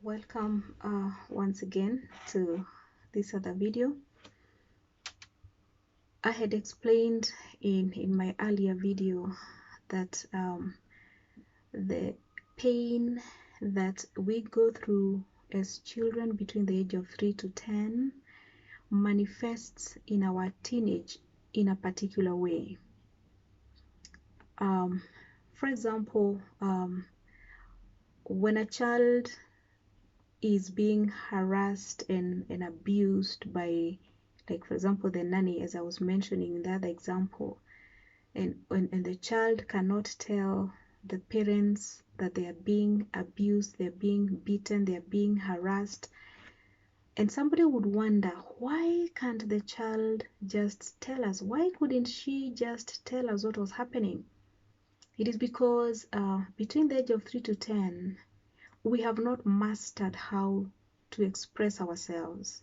Welcome once again to this other video. I had explained in my earlier video that the pain that we go through as children between the age of 3 to 10 manifests in our teenage in a particular way. For example, when a child is being harassed and abused by, like, for example, the nanny, as I was mentioning in the other example, and the child cannot tell the parents that they are being abused, they're being beaten, they're being harassed. And somebody would wonder, why can't the child just tell us? Why couldn't she just tell us what was happening? It is because between the age of 3 to 10, we have not mastered how to express ourselves.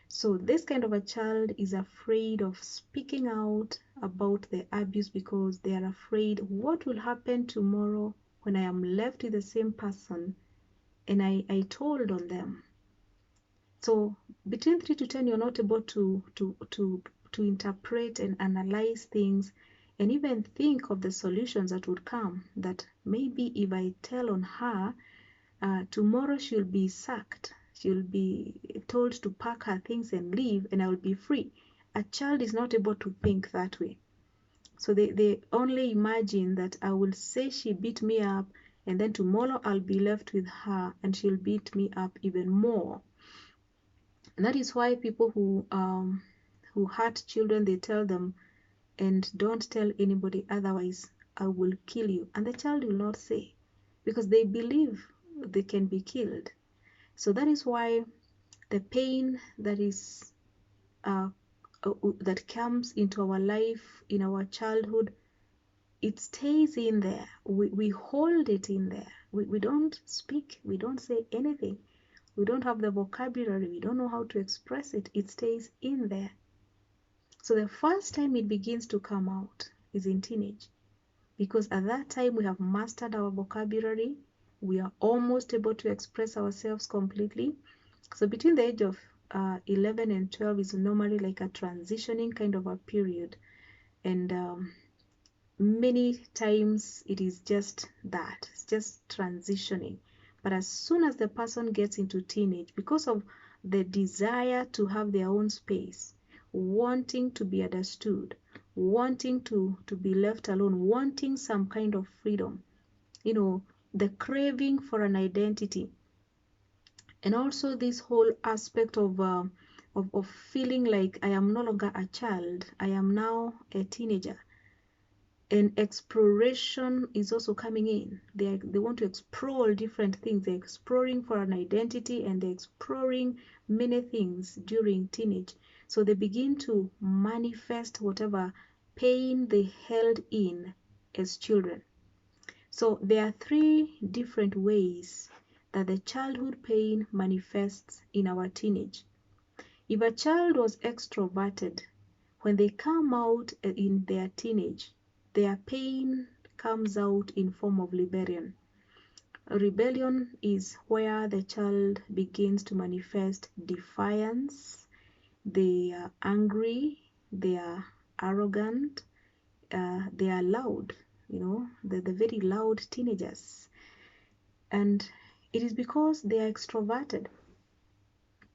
So this kind of a child is afraid of speaking out about the abuse because they are afraid what will happen tomorrow when I am left with the same person and I told on them. So between 3 to 10, you're not able to interpret and analyze things and even think of the solutions that would come, that maybe if I tell on her, tomorrow she'll be sacked. She'll be told to pack her things and leave, and I will be free. A child is not able to think that way. So they only imagine that I will say she beat me up, and then tomorrow I'll be left with her, and she'll beat me up even more. And that is why people who hurt children, they tell them, and don't tell anybody, otherwise I will kill you. And the child will not say, because they believe they can be killed. So that is why the pain that is that comes into our life in our childhood, it stays in there. We hold it in there. We don't speak. We don't say anything. We don't have the vocabulary. We don't know how to express it. It stays in there. So the first time it begins to come out is in teenage, because at that time we have mastered our vocabulary. We are almost able to express ourselves completely. So between the age of 11 and 12 is normally like a transitioning kind of a period. And many times it is just that, it's just transitioning. But as soon as the person gets into teenage, because of the desire to have their own space, wanting to be understood, wanting to be left alone, wanting some kind of freedom, you know, the craving for an identity, and also this whole aspect of feeling like I am no longer a child, I am now a teenager. And exploration is also coming in. They want to explore different things. They're exploring for an identity, and they're exploring many things during teenage. So they begin to manifest whatever pain they held in as children. So there are three different ways that the childhood pain manifests in our teenage. If a child was extroverted, when they come out in their teenage, their pain comes out in form of rebellion. Rebellion is where the child begins to manifest defiance. They are angry, they are arrogant, they are loud, you know, the very loud teenagers. And it is because they are extroverted,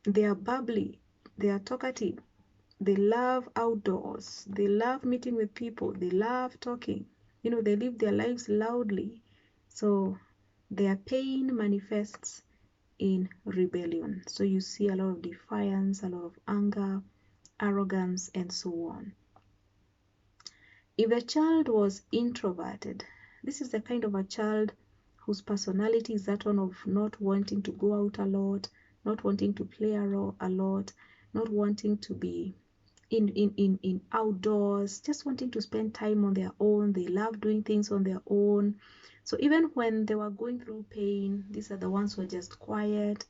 they are bubbly, they are talkative, they love outdoors, they love meeting with people, they love talking, you know, they live their lives loudly. So their pain manifests in rebellion. So you see a lot of defiance, a lot of anger, arrogance, and so on. If a child was introverted, this is the kind of a child whose personality is that one of not wanting to go out a lot, not wanting to play a lot, not wanting to be in outdoors, just wanting to spend time on their own. They love doing things on their own. So even when they were going through pain, these are the ones who are just quiet.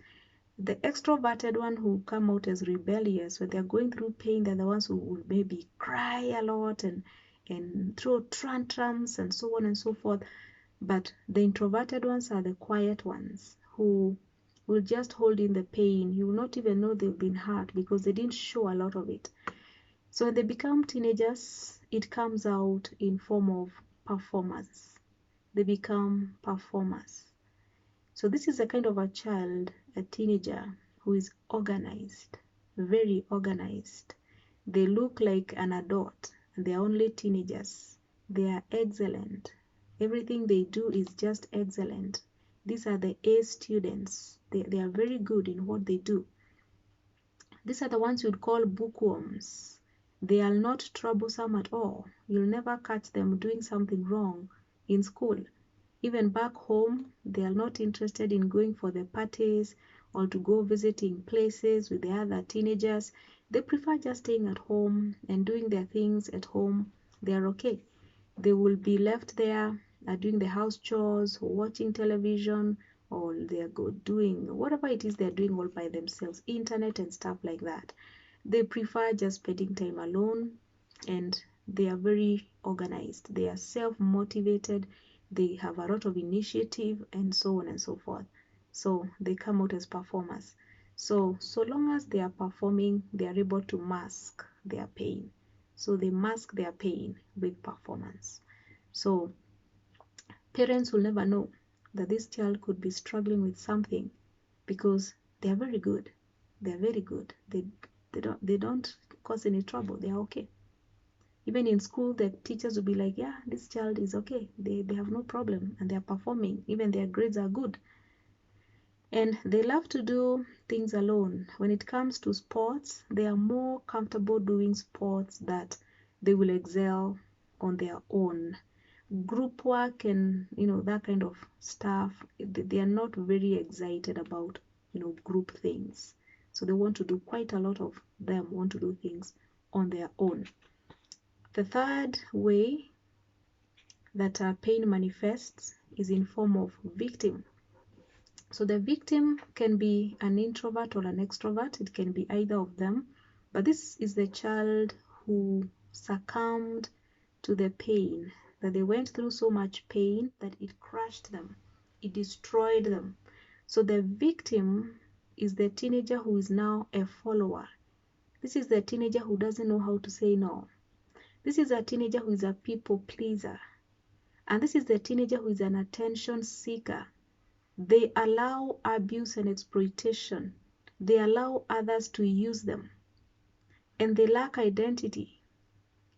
The extroverted one who come out as rebellious, when they're going through pain, they're the ones who would maybe cry a lot and throw tantrums and so on and so forth. But the introverted ones are the quiet ones who will just hold in the pain. You will not even know they've been hurt because they didn't show a lot of it. So when they become teenagers, it comes out in form of performance. They become performers. So this is a kind of a child, a teenager, who is organized, very organized. They look like an adult, and they are only teenagers. They are excellent. Everything they do is just excellent. These are the A students. They are very good in what they do. These are the ones you'd call bookworms. They are not troublesome at all. You'll never catch them doing something wrong in school. Even back home, they are not interested in going for the parties or to go visiting places with the other teenagers. They prefer just staying at home and doing their things at home. They are okay. They will be left there doing the house chores, watching television, or they are doing whatever it is they're doing all by themselves, internet and stuff like that. They prefer just spending time alone, and they are very organized. They are self-motivated. They have a lot of initiative and so on and so forth. So they come out as performers. So long as they are performing, they are able to mask their pain. So they mask their pain with performance. So parents will never know that this child could be struggling with something because they are very good. They are very good. They don't cause any trouble. They are okay. Even in school, the teachers will be like, yeah, this child is okay. They have no problem and they are performing. Even their grades are good. And they love to do things alone. When it comes to sports, they are more comfortable doing sports that they will excel on their own. Group work and, that kind of stuff, they are not very excited about, group things. So they want to do, quite a lot of them want to do things on their own. The third way that pain manifests is in form of victim. So the victim can be an introvert or an extrovert. It can be either of them. But this is the child who succumbed to the pain, that they went through so much pain that it crushed them. It destroyed them. So the victim is the teenager who is now a follower. This is the teenager who doesn't know how to say no. This is a teenager who is a people pleaser. And this is the teenager who is an attention seeker. They allow abuse and exploitation. They allow others to use them. And they lack identity.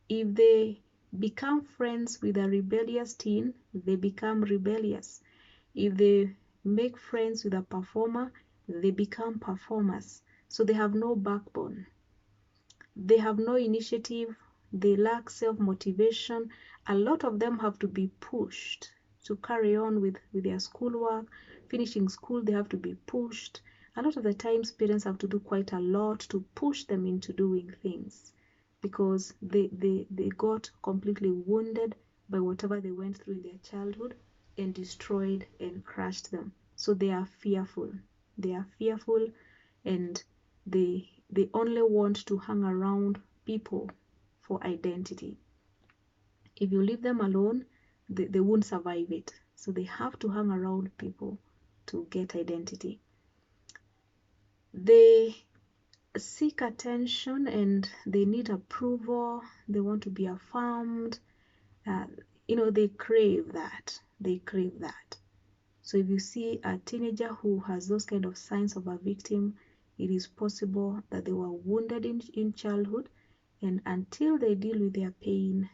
If they become friends with a rebellious teen, they become rebellious. If they make friends with a performer, they become performers. So they have no backbone. They have no initiative. They lack self-motivation. A lot of them have to be pushed to carry on with their schoolwork. Finishing school, they have to be pushed. A lot of the times, parents have to do quite a lot to push them into doing things because they got completely wounded by whatever they went through in their childhood and destroyed and crushed them. So they are fearful. They are fearful, and they only want to hang around people for identity. If you leave them alone, they won't survive it. So they have to hang around people to get identity. They seek attention and they need approval. They want to be affirmed. They crave that. They crave that. So if you see a teenager who has those kind of signs of a victim, it is possible that they were wounded in childhood, and until they deal with their pain,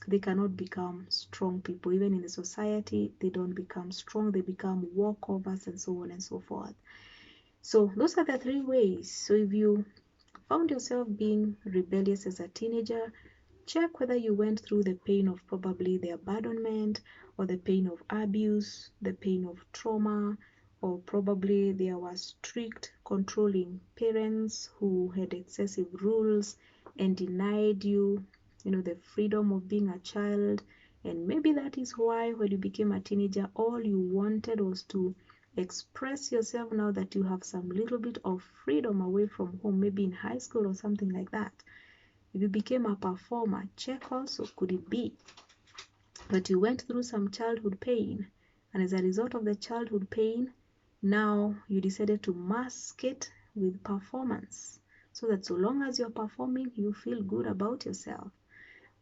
they cannot become strong people. Even in the society, they don't become strong. They become walkovers and so on and so forth. So those are the three ways. So if you found yourself being rebellious as a teenager, check whether you went through the pain of probably the abandonment or the pain of abuse, the pain of trauma, or probably there were strict controlling parents who had excessive rules and denied you, the freedom of being a child. And maybe that is why when you became a teenager, all you wanted was to express yourself now that you have some little bit of freedom away from home, maybe in high school or something like that. If you became a performer, check also, could it be that you went through some childhood pain, and as a result of the childhood pain, Now you decided to mask it with performance, so that so long as you're performing, you feel good about yourself.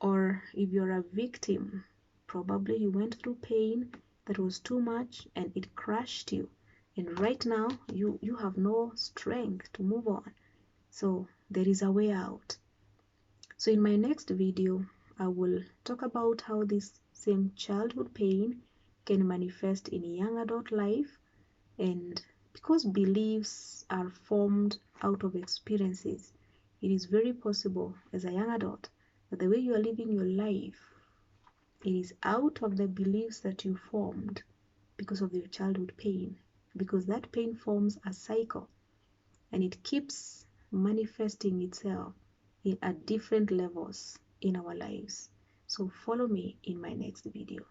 Or if you're a victim, probably you went through pain that was too much and it crushed you. And right now, you have no strength to move on. So there is a way out. So in my next video, I will talk about how this same childhood pain can manifest in young adult life. And because beliefs are formed out of experiences, it is very possible as a young adult that the way you are living your life, it is out of the beliefs that you formed because of your childhood pain, because that pain forms a cycle and it keeps manifesting itself at different levels in our lives. So follow me in my next video.